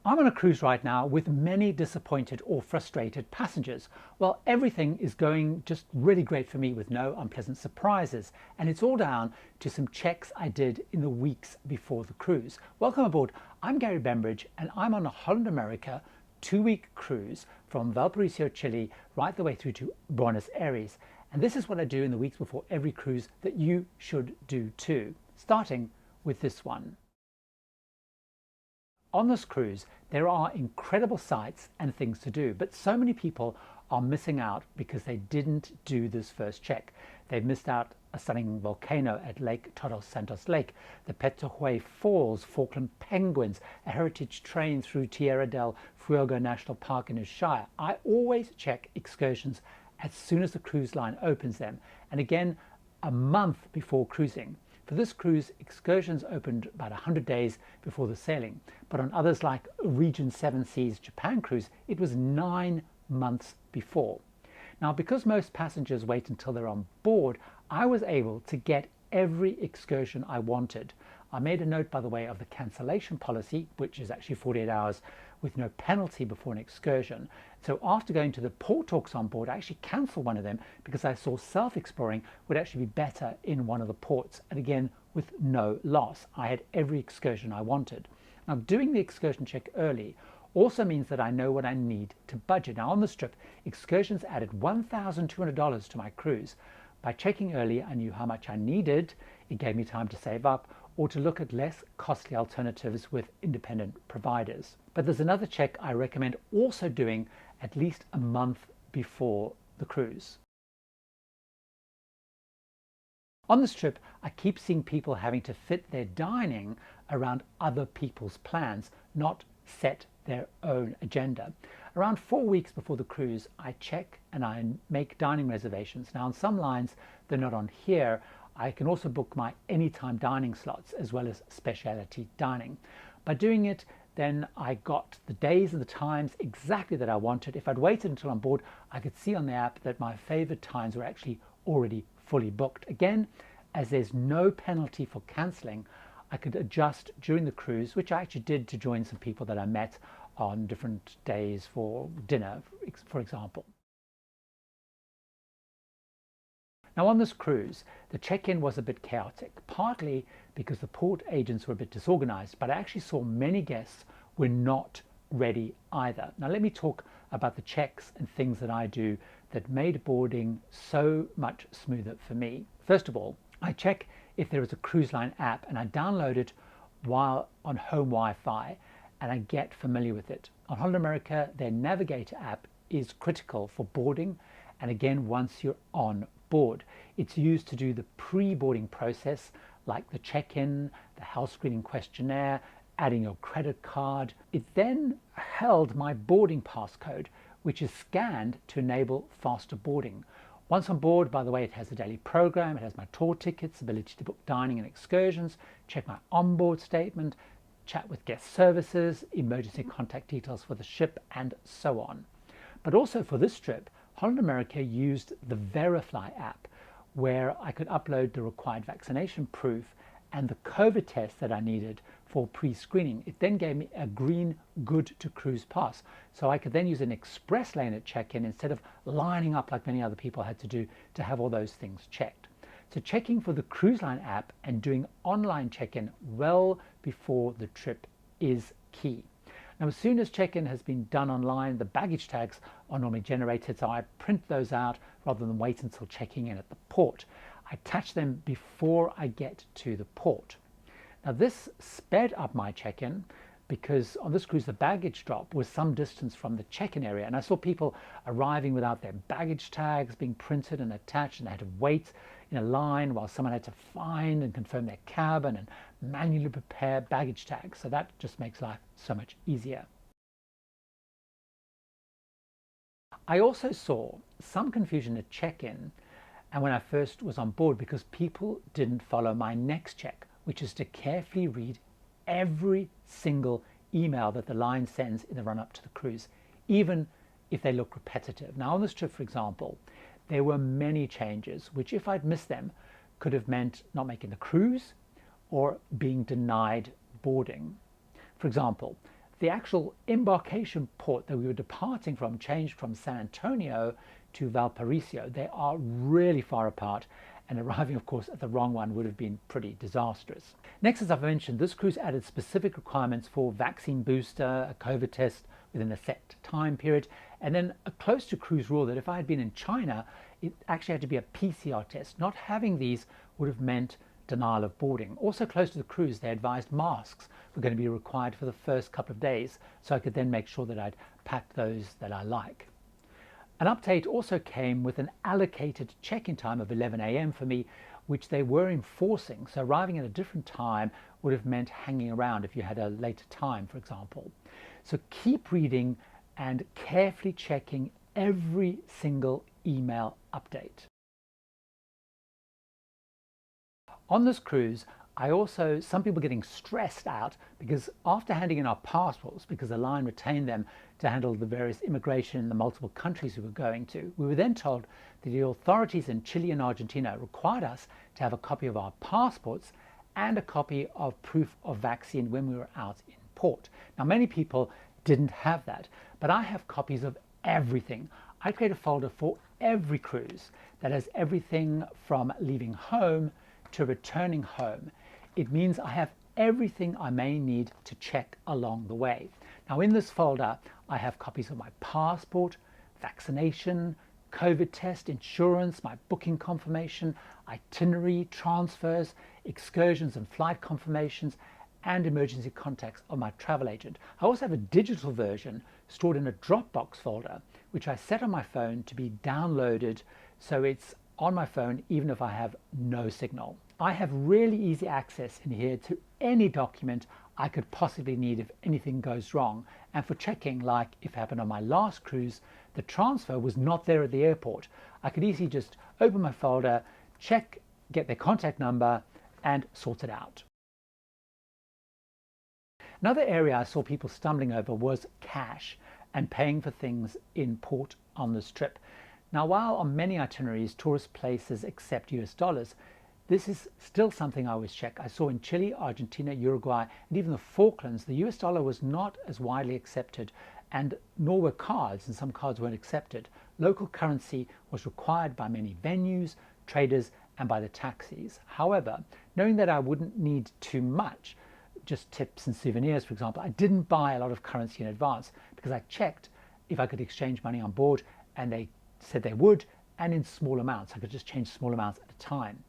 I'm on a cruise right now with many disappointed or frustrated passengers. Well, everything is going just really great for me with no unpleasant surprises, and it's all down to some checks I did in the weeks before the cruise. Welcome aboard. I'm Gary Bembridge, and I'm on a Holland America 2-week cruise from Valparaiso, Chile, right the way through to Buenos Aires. And this is what I do in the weeks before every cruise that you should do too, starting with this one. On this cruise, there are incredible sights and things to do, but so many people are missing out because they didn't do this first check. They've missed out a stunning volcano at Lake Todos Santos Lake, the Petahuey Falls, Falkland penguins, a heritage train through Tierra del Fuego National Park in Ushuaia. I always check excursions as soon as the cruise line opens them, and again a month before cruising. For this cruise, excursions opened about 100 days before the sailing, but on others like Region 7 Seas Japan cruise, it was 9 months before. Now, because most passengers wait until they're on board, I was able to get every excursion I wanted. I made a note, by the way, of the cancellation policy, which is actually 48 hours with no penalty before an excursion. So after going to the port talks on board, I actually cancelled one of them because I saw self-exploring would actually be better in one of the ports, and again with no loss. I had every excursion I wanted. Now, doing the excursion check early also means that I know what I need to budget. Now, on this trip, Excursions added $1,200 to my cruise. By checking early, I knew how much I needed. It gave me time to save up or to look at less costly alternatives with independent providers. But there's another check I recommend also doing at least a month before the cruise. On this trip, I keep seeing people having to fit their dining around other people's plans, not set their own agenda. Around 4 weeks before the cruise, I check and I make dining reservations. Now, on some lines, they're not on here. I can also book my anytime dining slots as well as specialty dining. By doing it, then I got the days and the times exactly that I wanted. If I'd waited until on board, I could see on the app that my favorite times were actually already fully booked. Again, as there's no penalty for cancelling, I could adjust during the cruise, which I actually did to join some people that I met on different days for dinner, for example. Now, on this cruise, the check-in was a bit chaotic, partly because the port agents were a bit disorganized, but I actually saw many guests were not ready either. Now, let me talk about the checks and things that I do that made boarding so much smoother for me. First of all, I check if there is a cruise line app, and I download it while on home Wi-Fi, and I get familiar with it. On Holland America, their Navigator app is critical for boarding, and again, once you're on board, it's used to do the pre-boarding process, like the check-in, the health screening questionnaire, adding your credit card. It then held my boarding passcode, which is scanned to enable faster boarding. Once on board, by the way, it has a daily program, it has my tour tickets, ability to book dining and excursions, check my onboard statement, chat with guest services, emergency contact details for the ship, and so on. But also for this trip, Holland America used the Verifly app, where I could upload the required vaccination proof and the COVID test that I needed for pre-screening. It then gave me a green good to cruise pass, so I could then use an express lane at check-in instead of lining up like many other people had to do to have all those things checked. So checking for the cruise line app and doing online check-in well before the trip is key. Now, as soon as check-in has been done online, the baggage tags are normally generated, so I print those out rather than wait until checking in at the port. I attach them before I get to the port. Now, this sped up my check-in because on this cruise the baggage drop was some distance from the check-in area, and I saw people arriving without their baggage tags being printed and attached, and they had to wait in a line while someone had to find and confirm their cabin and manually prepare baggage tags. So that just makes life so much easier. I also saw some confusion at check-in and when I first was on board because people didn't follow my next check, which is to carefully read every single email that the line sends in the run-up to the cruise, even if they look repetitive. Now, on this trip, for example, there were many changes, which if I'd missed them, could have meant not making the cruise or being denied boarding. For example, the actual embarkation port that we were departing from changed from San Antonio to Valparaiso. They are really far apart, and arriving, of course, at the wrong one would have been pretty disastrous. Next, as I've mentioned, this cruise added specific requirements for vaccine booster, a COVID test within a set time period, and then a close to cruise rule that if I had been in China, it actually had to be a PCR test. Not having these would have meant denial of boarding. Also close to the cruise, they advised masks were going to be required for the first couple of days, so I could then make sure that I'd packed those that I like. An update also came with an allocated check-in time of 11 a.m. for me, which they were enforcing. So arriving at a different time would have meant hanging around if you had a later time, for example. So keep reading and carefully checking every single email update. On this cruise, some people getting stressed out because after handing in our passports, because the line retained them to handle the various immigration in the multiple countries we were going to, we were then told that the authorities in Chile and Argentina required us to have a copy of our passports and a copy of proof of vaccine when we were out in port. Now, many people didn't have that, but I have copies of everything. I create a folder for every cruise that has everything from leaving home to returning home. It means I have everything I may need to check along the way. Now, in this folder, I have copies of my passport, vaccination, COVID test, insurance, my booking confirmation, itinerary, transfers, excursions and flight confirmations, and emergency contacts of my travel agent. I also have a digital version stored in a Dropbox folder, which I set on my phone to be downloaded, so it's on my phone even if I have no signal. I have really easy access in here to any document I could possibly need if anything goes wrong. And for checking, like if it happened on my last cruise, the transfer was not there at the airport. I could easily just open my folder, check, get their contact number, and sort it out. Another area I saw people stumbling over was cash and paying for things in port on this trip. Now, while on many itineraries tourist places accept US dollars, this is still something I always check. I saw in Chile, Argentina, Uruguay, and even the Falklands, the US dollar was not as widely accepted, and nor were cards, and some cards weren't accepted. Local currency was required by many venues, traders, and by the taxis. However, knowing that I wouldn't need too much, just tips and souvenirs, for example, I didn't buy a lot of currency in advance because I checked if I could exchange money on board, and they said they would, and in small amounts. I could just change small amounts at a time.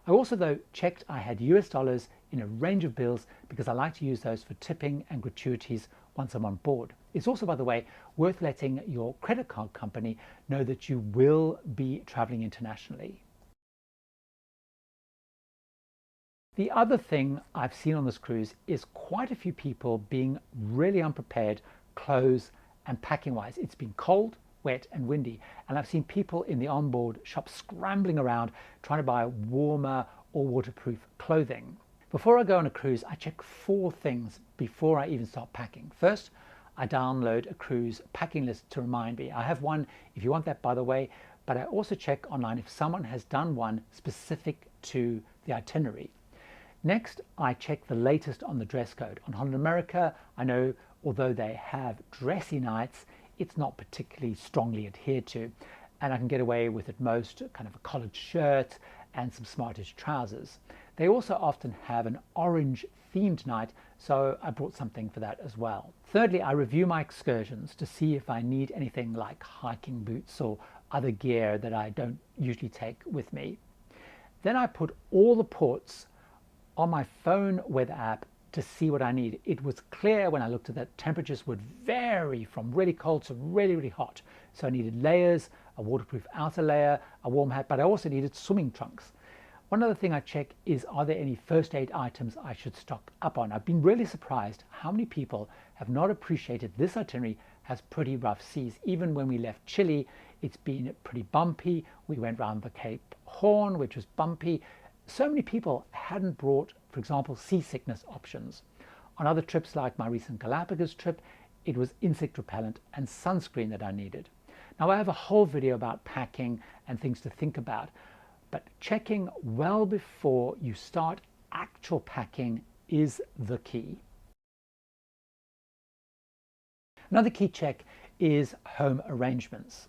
I also, though, checked I had US dollars in a range of bills because I like to use those for tipping and gratuities once I'm on board. It's also, by the way, worth letting your credit card company know that you will be traveling internationally. The other thing I've seen on this cruise is quite a few people being really unprepared, clothes and packing wise. It's been cold, wet and windy, and I've seen people in the onboard shop scrambling around trying to buy warmer or waterproof clothing. Before I go on a cruise, I check 4 things before I even start packing. First, I download a cruise packing list to remind me. I have one if you want that, by the way, but I also check online if someone has done one specific to the itinerary. Next, I check the latest on the dress code. On Holland America, I know although they have dressy nights, it's not particularly strongly adhered to, and I can get away with at most kind of a collared shirt and some smartish trousers. They also often have an orange themed night, so I brought something for that as well. Thirdly, I review my excursions to see if I need anything like hiking boots or other gear that I don't usually take with me. Then I put all the ports on my phone weather app to see what I need. It was clear when I looked at that temperatures would vary from really cold to really, really hot. So I needed layers, a waterproof outer layer, a warm hat, but I also needed swimming trunks. One other thing I check is, are there any first aid items I should stock up on? I've been really surprised how many people have not appreciated this itinerary has pretty rough seas. Even when we left Chile, it's been pretty bumpy. We went round the Cape Horn, which was bumpy. So many people hadn't brought, for example, seasickness options. On other trips like my recent Galapagos trip, it was insect repellent and sunscreen that I needed. Now, I have a whole video about packing and things to think about, but checking well before you start actual packing is the key. Another key check is home arrangements.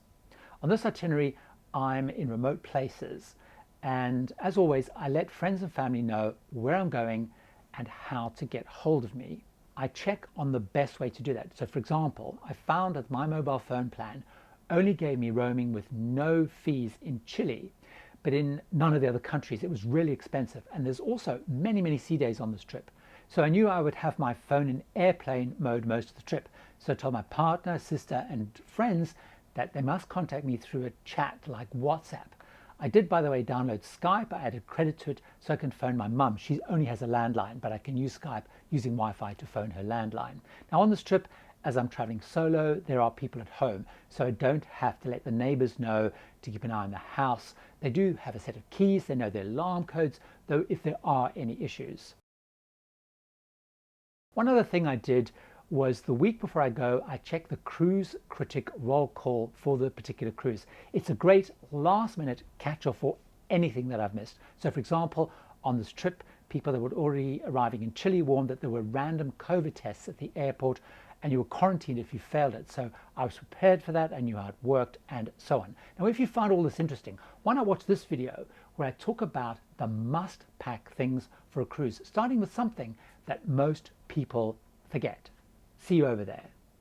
On this itinerary, I'm in remote places, and as always, I let friends and family know where I'm going and how to get hold of me. I check on the best way to do that. So for example, I found that my mobile phone plan only gave me roaming with no fees in Chile, but in none of the other countries. It was really expensive, and there's also many sea days on this trip. So I knew I would have my phone in airplane mode most of the trip. So I told my partner, sister and friends that they must contact me through a chat like WhatsApp. I did, by the way, download Skype. I added credit to it so I can phone my mum. She only has a landline, but I can use Skype using Wi-Fi to phone her landline. Now on this trip, as I'm traveling solo, there are people at home, so I don't have to let the neighbors know to keep an eye on the house. They do have a set of keys, they know their alarm codes, though if there are any issues. One other thing I did was the week before I go, I check the cruise critic roll call for the particular cruise. It's a great last minute catch-off for anything that I've missed. So for example, on this trip, people that were already arriving in Chile warned that there were random COVID tests at the airport and you were quarantined if you failed it. So I was prepared for that, I knew how it worked and so on. Now if you find all this interesting, why not watch this video where I talk about the must-pack things for a cruise, starting with something that most people forget. See you over there.